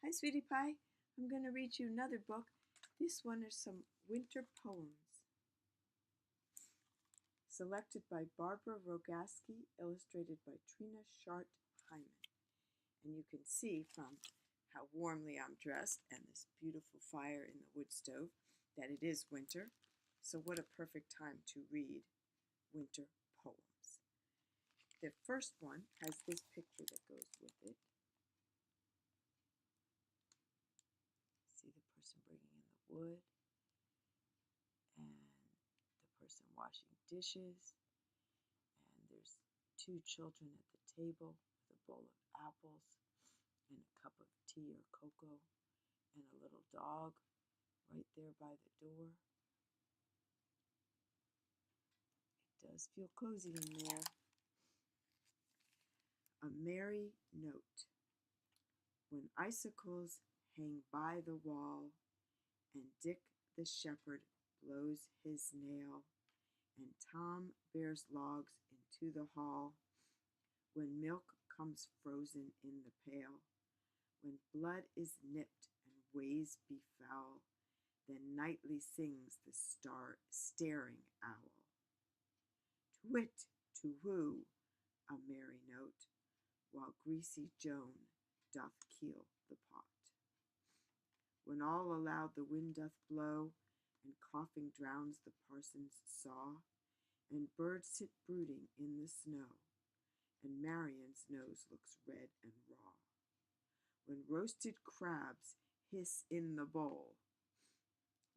Hi, Sweetie Pie. I'm going to read you another book. This one is some winter poems. Selected by Barbara Rogasky, illustrated by Trina Shart Hyman. And you can see from how warmly I'm dressed and this beautiful fire in the wood stove that it is winter. So what a perfect time to read winter poems. The first one has this picture that goes with it. See the person bringing in the wood and the person washing dishes, and there's two children at the table with a bowl of apples and a cup of tea or cocoa and a little dog right there by the door. It does feel cozy in there. A merry note. When icicles hang by the wall and Dick the shepherd blows his nail and Tom bears logs into the hall, when milk comes frozen in the pail, when blood is nipped and ways be foul, then nightly sings the staring owl. Twit, to woo, a merry note, while greasy Joan doth keel the pot. When all aloud the wind doth blow, and coughing drowns the parson's saw, and birds sit brooding in the snow, and Marion's nose looks red and raw. When roasted crabs hiss in the bowl,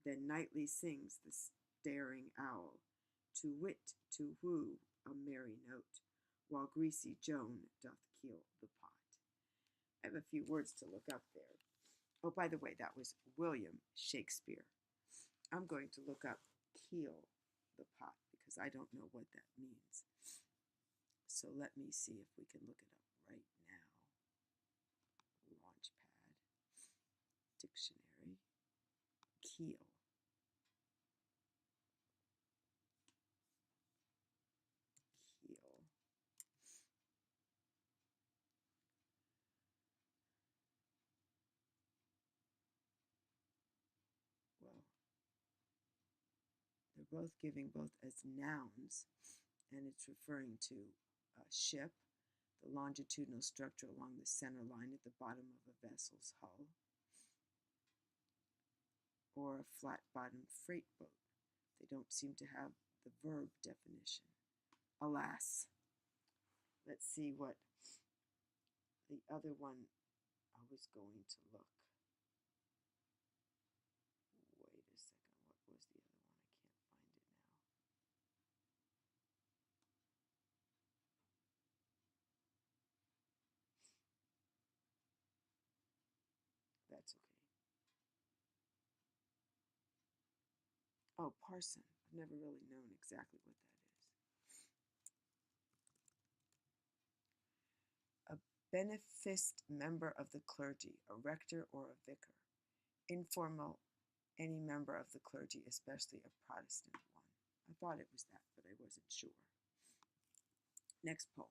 then nightly sings the staring owl, to wit, to woo, a merry note, while greasy Joan doth keel the pot. I have a few words to look up there. Oh, by the way, that was William Shakespeare. I'm going to look up keel the pot because I don't know what that means. So let me see if we can look it up right now. Launchpad, dictionary, keel. Keel. Well, they're both giving both as nouns, and it's referring to a ship, the longitudinal structure along the center line at the bottom of a vessel's hull, or a flat-bottomed freight boat. They don't seem to have the verb definition. Alas. Let's see what the other one I was going to look. Wait a second, what was the other one? I can't find it now. That's okay. Oh, parson. I've never really known exactly what that is. A beneficed member of the clergy, a rector or a vicar. Informal, any member of the clergy, especially a Protestant one. I thought it was that, but I wasn't sure. Next poem.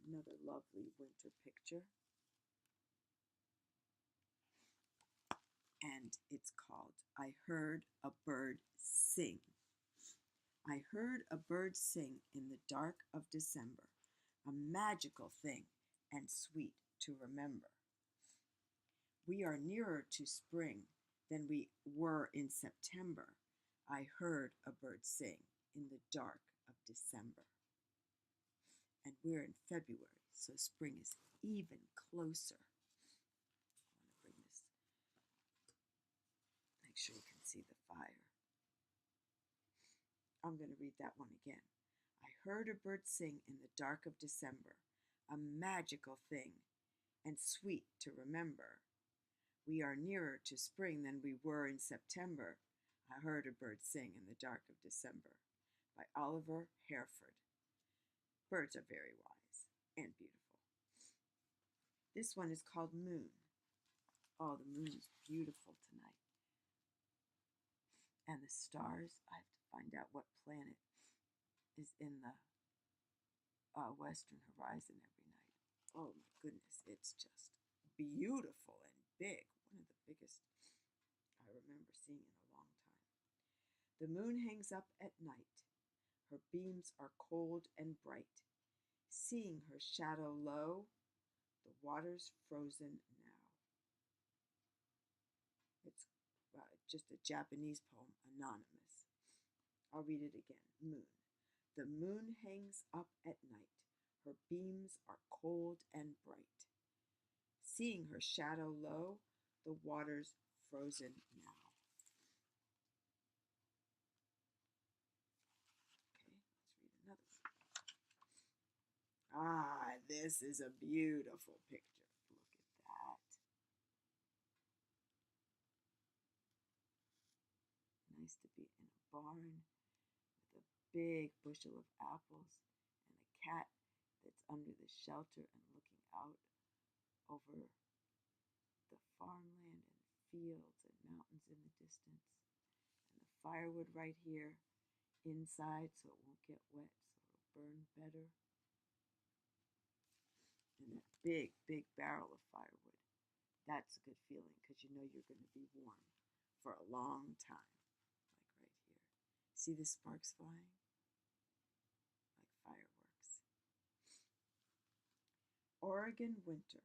Another lovely winter picture. And it's called I Heard a Bird Sing. I heard a bird sing in the dark of December, a magical thing and sweet to remember. We are nearer to spring than we were in September. I heard a bird sing in the dark of December. And we're in February, so spring is even closer. I want to bring this, make sure you can see the fire. I'm going to read that one again. I heard a bird sing in the dark of December, a magical thing and sweet to remember. We are nearer to spring than we were in September. I heard a bird sing in the dark of December. By Oliver Hereford. Birds are very wise and beautiful. This one is called Moon. Oh, the moon is beautiful tonight. And the stars, I have to find out what planet is in the western horizon every night. Oh my goodness, it's just beautiful and big. One of the biggest I remember seeing in a long time. The moon hangs up at night. Her beams are cold and bright. Seeing her shadow low, the water's frozen now. It's just a Japanese poem, anonymous. I'll read it again. Moon. The moon hangs up at night. Her beams are cold and bright. Seeing her shadow low, the water's frozen now. Okay, let's read another one. Ah, this is a beautiful picture. Look at that. Nice to be in a barn with a big bushel of apples and a cat that's under the shelter and looking out over the farmland and fields and mountains in the distance. And the firewood right here inside so it won't get wet, so it'll burn better. And that big, big barrel of firewood. That's a good feeling because you know you're going to be warm for a long time, like right here. See the sparks flying? Like fireworks. Oregon winter.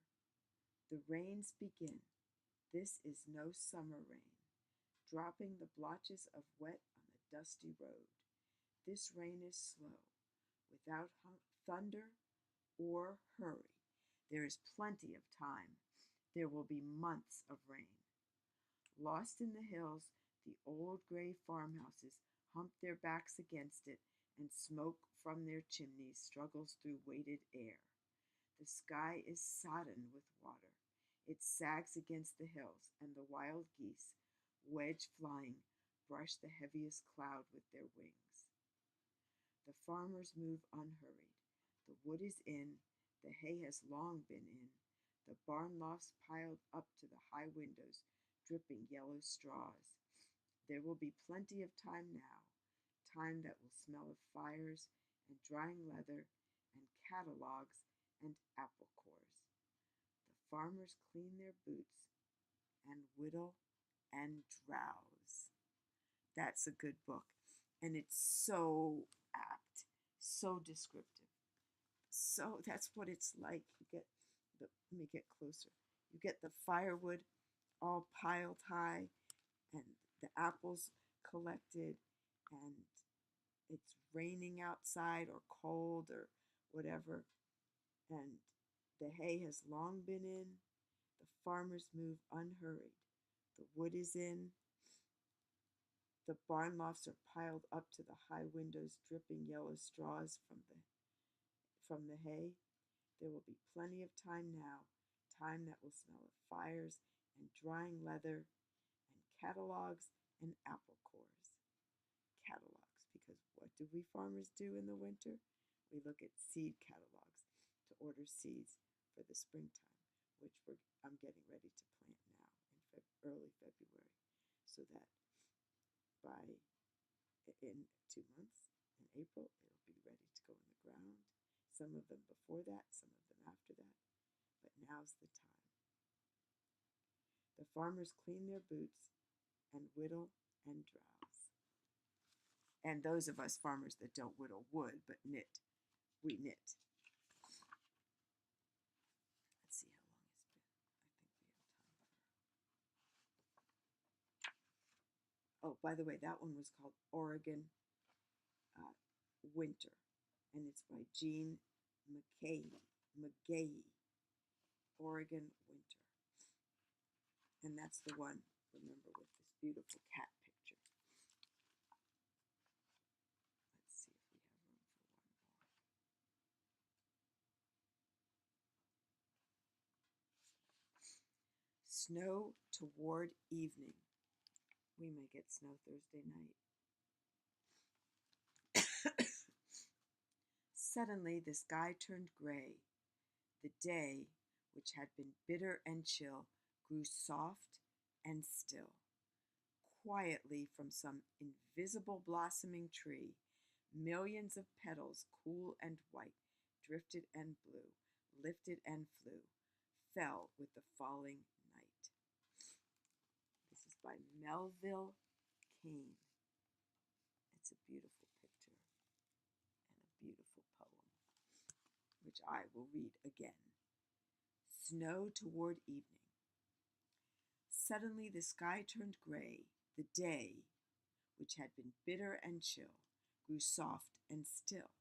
The rains begin. This is no summer rain, dropping the blotches of wet on the dusty road. This rain is slow, without thunder or hurry. There is plenty of time. There will be months of rain. Lost in the hills, the old gray farmhouses hump their backs against it, and smoke from their chimneys struggles through weighted air. The sky is sodden with water. It sags against the hills, and the wild geese, wedge flying, brush the heaviest cloud with their wings. The farmers move unhurried. The wood is in, the hay has long been in, the barn lofts piled up to the high windows, dripping yellow straws. There will be plenty of time now, time that will smell of fires and drying leather and catalogs and apple cores. The farmers clean their boots and whittle and drowse. That's a good book. And it's so apt, so descriptive. So that's what it's like. Let me get closer. You get the firewood all piled high and the apples collected, and it's raining outside or cold or whatever, and the hay has long been in. The farmers move unhurried. The wood is in. The barn lofts are piled up to the high windows, dripping yellow straws from the hay. There will be plenty of time now, time that will smell of fires and drying leather and catalogs and apple cores. Catalogs, because what do we farmers do in the winter? We look at seed catalogs to order seeds for the springtime, which I'm getting ready to plant now in early February, so that by in 2 months, in April, it'll be ready to go in the ground. Some of them before that, some of them after that, but now's the time. The farmers clean their boots and whittle and drowse. And those of us farmers that don't whittle wood but knit, we knit. Let's see how long it's been. I think we have time for. Oh, by the way, that one was called Oregon Winter, and it's by Jean McGahey. Oregon Winter. And that's the one, remember, with this beautiful cat picture. Let's see if we have room for one more. Snow toward evening. We may get snow Thursday night. Suddenly the sky turned gray. The day, which had been bitter and chill, grew soft and still. Quietly from some invisible blossoming tree, Millions of petals, cool and white, drifted and blew, lifted and flew, fell with the falling night. This is by Melville Kane. It's a beautiful picture and a beautiful poem, which I will read again. Snow toward evening. Suddenly the sky turned gray. The day, which had been bitter and chill, grew soft and still.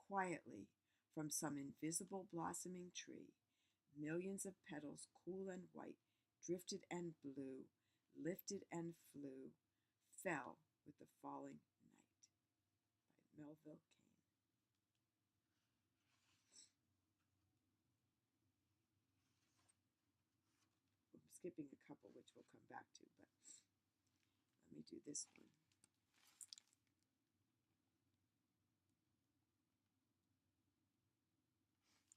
Quietly, from some invisible blossoming tree, millions of petals, cool and white, drifted and blew, lifted and flew, fell with the falling night. By Melville Kane. I'm skipping a couple, which we'll come back to, but let me do this one.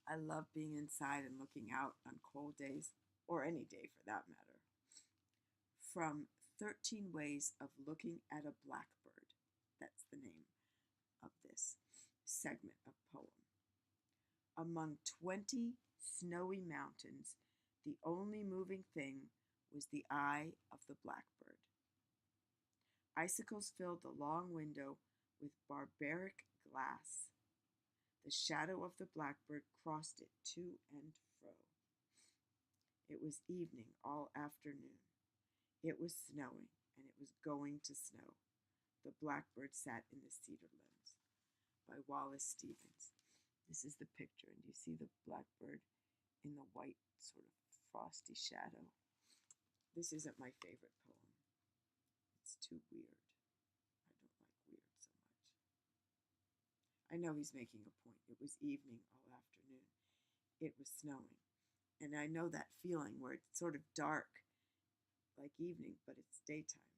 I love being inside and looking out on cold days, or any day for that matter. From 13 Ways of Looking at a Blackbird. That's the name of this segment of poem. Among 20 snowy mountains, the only moving thing was the eye of the blackbird. Icicles filled the long window with barbaric glass. The shadow of the blackbird crossed it to and fro. It was evening all afternoon. It was snowing, and it was going to snow. The blackbird sat in the cedar limbs. By Wallace Stevens. This is the picture, and you see the blackbird in the white sort of frosty shadow. This isn't my favorite poem. It's too weird. I don't like weird so much. I know he's making a point. It was evening all afternoon. It was snowing. And I know that feeling where it's sort of dark, like evening, but it's daytime.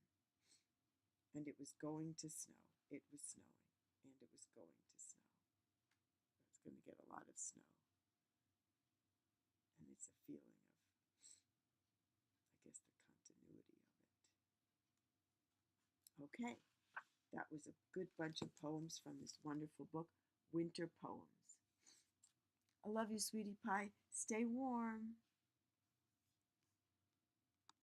And it was going to snow. It was snowing. And it was going to snow. It's going to get a lot of snow. And it's a feeling of, I guess, the continuity of it. Okay, that was a good bunch of poems from this wonderful book, Winter Poems. I love you, sweetie pie. Stay warm.